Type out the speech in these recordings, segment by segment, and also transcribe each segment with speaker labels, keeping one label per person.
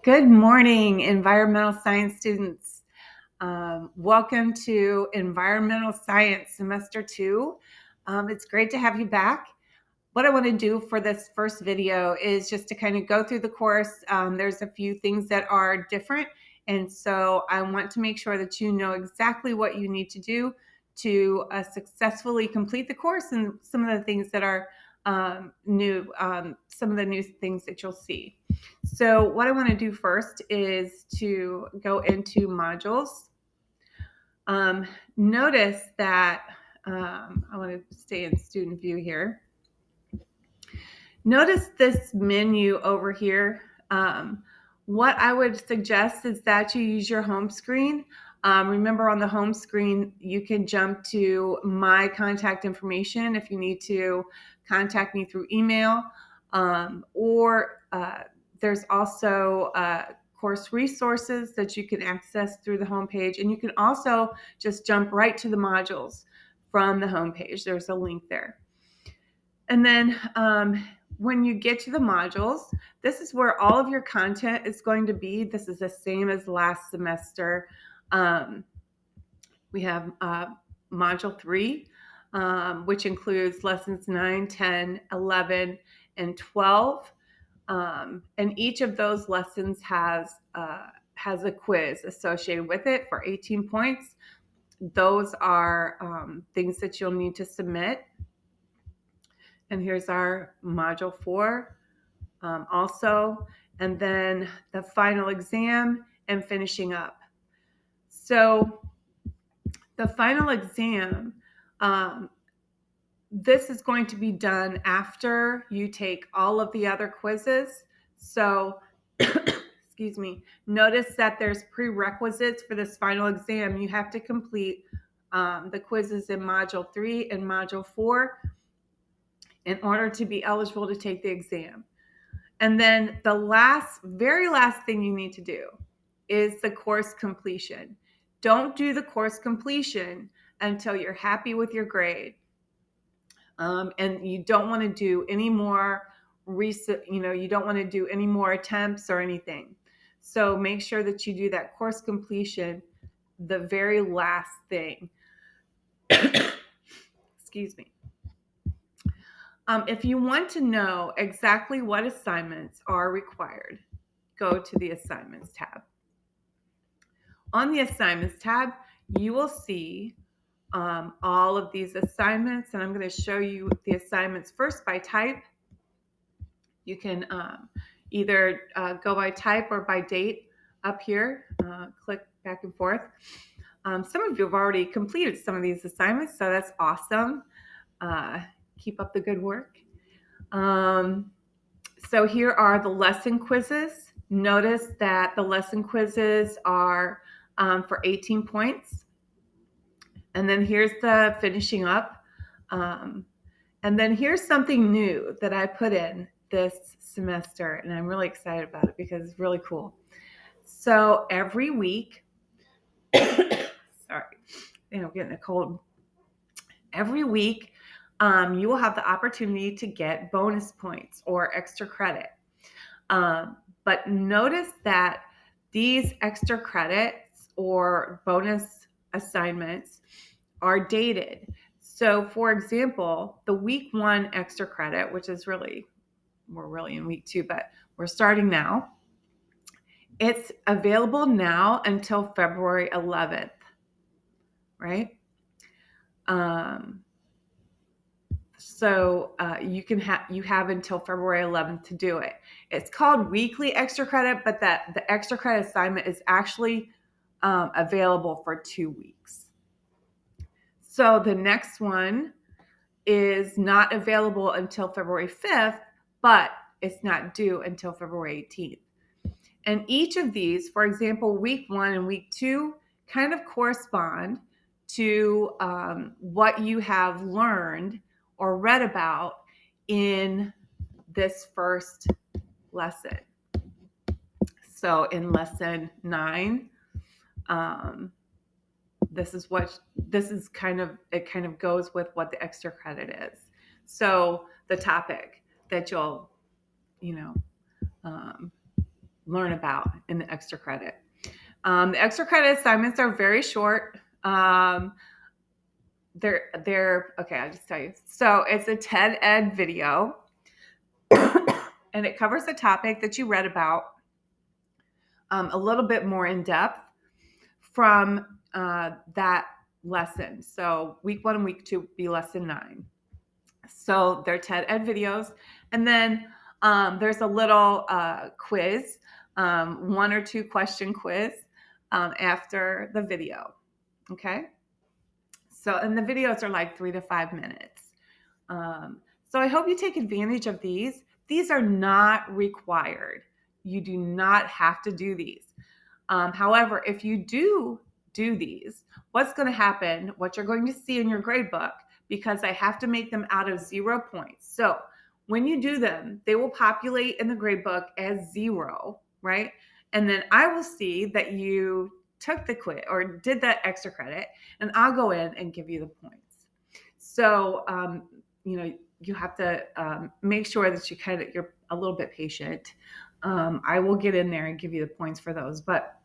Speaker 1: Good morning, environmental science students. Welcome to Environmental Science Semester 2. It's great to have you back. What I want to do for this first video is just to kind of go through the course. There's a few things that are different, and so I want to make sure that you know exactly what you need to do to successfully complete the course and some of the things that are new, some of the new things that you'll see. So what I want to do first is to go into modules. Notice that I want to stay in student view here. Notice this menu over here. What I would suggest is that you use your home screen. Remember, on the home screen, you can jump to my contact information if you need to contact me through email, or there's also course resources that you can access through the homepage, and you can also just jump right to the modules from the homepage. There's a link there. And then when you get to the modules, this is where all of your content is going to be. This is the same as last semester. We have module 3, which includes lessons 9, 10, 11, and 12. And each of those lessons has a quiz associated with it for 18 points. Those are things that you'll need to submit. And here's our module 4 also, and then the final exam and finishing up. So the final exam, this is going to be done after you take all of the other quizzes. So excuse me, notice that there's prerequisites for this final exam. You have to complete the quizzes in module 3 and module 4 in order to be eligible to take the exam. And then the very last thing you need to do is the course completion. Don't do the course completion until you're happy with your grade. And you don't want to do any more you don't want to do any more attempts or anything. So make sure that you do that course completion, the very last thing. Excuse me. If you want to know exactly what assignments are required, go to the Assignments tab. On the Assignments tab, you will see all of these assignments, and I'm going to show you the assignments first by type. You can either go by type or by date up here. Click back and forth. Some of you have already completed some of these assignments, so that's awesome. Keep up the good work. So here are the lesson quizzes. Notice that the lesson quizzes are for 18 points. And then here's the finishing up. And then here's something new that I put in this semester, and I'm really excited about it because it's really cool. So every week, sorry, I'm getting a cold. Every week, you will have the opportunity to get bonus points or extra credit. But notice that these extra credits or bonus assignments are dated. So for example, the week 1 extra credit, which is we're really in week 2, but we're starting now. It's available now until February 11th, right? So you have until February 11th to do it. It's called weekly extra credit, but the extra credit assignment is actually available for 2 weeks. So the next one is not available until February 5th, but it's not due until February 18th. And each of these, for example, week 1 and week 2, kind of correspond to what you have learned or read about in this first lesson. So in lesson 9, it kind of goes with what the extra credit is. So the topic that you'll learn about in the extra credit. The extra credit assignments are very short. They're okay. I'll just tell you. So it's a TED Ed video, and it covers the topic that you read about a little bit more in depth from that lesson. So week 1 and week 2 be lesson 9. So they're TED Ed videos, and then there's a little quiz, 1 or 2 question quiz after the video. Okay. So, and the videos are like 3 to 5 minutes. So I hope you take advantage of these. These are not required. You do not have to do these. However, if you do these, what's going to happen, what you're going to see in your grade book, because I have to make them out of 0 points. So when you do them, they will populate in the grade book as 0, right? And then I will see that you took the quiz or did that extra credit, and I'll go in and give you the points. So, you have to make sure that you're a little bit patient. I will get in there and give you the points for those, but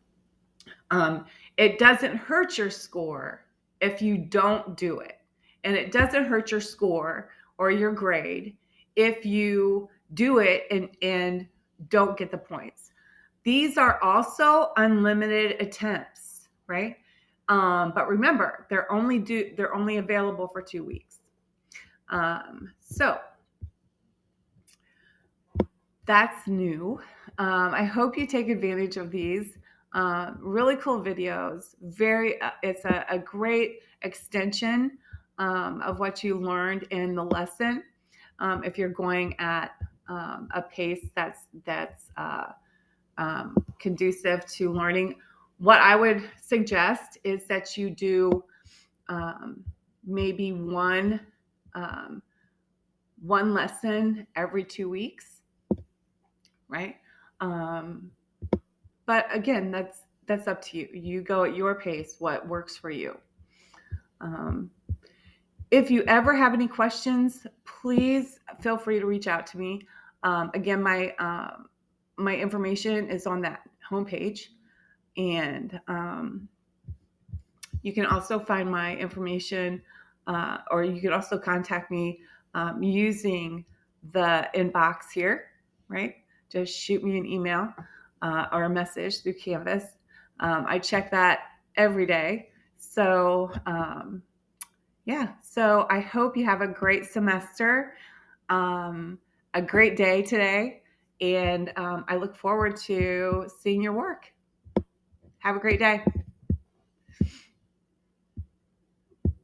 Speaker 1: it doesn't hurt your score if you don't do it. And it doesn't hurt your score or your grade if you do it and don't get the points. These are also unlimited attempts, right? But remember, they're only available for 2 weeks. So that's new. I hope you take advantage of these. Really cool videos. It's a great extension of what you learned in the lesson. If you're going at a pace that's conducive to learning, what I would suggest is that you do maybe one lesson every 2 weeks, right? But again, that's up to you. You go at your pace, what works for you. If you ever have any questions, please feel free to reach out to me. Again, my information is on that homepage, and you can also find my information, or you can also contact me using the inbox here, right? Just shoot me an email or a message through Canvas. I check that every day. So, so I hope you have a great semester, a great day today, and I look forward to seeing your work. Have a great day.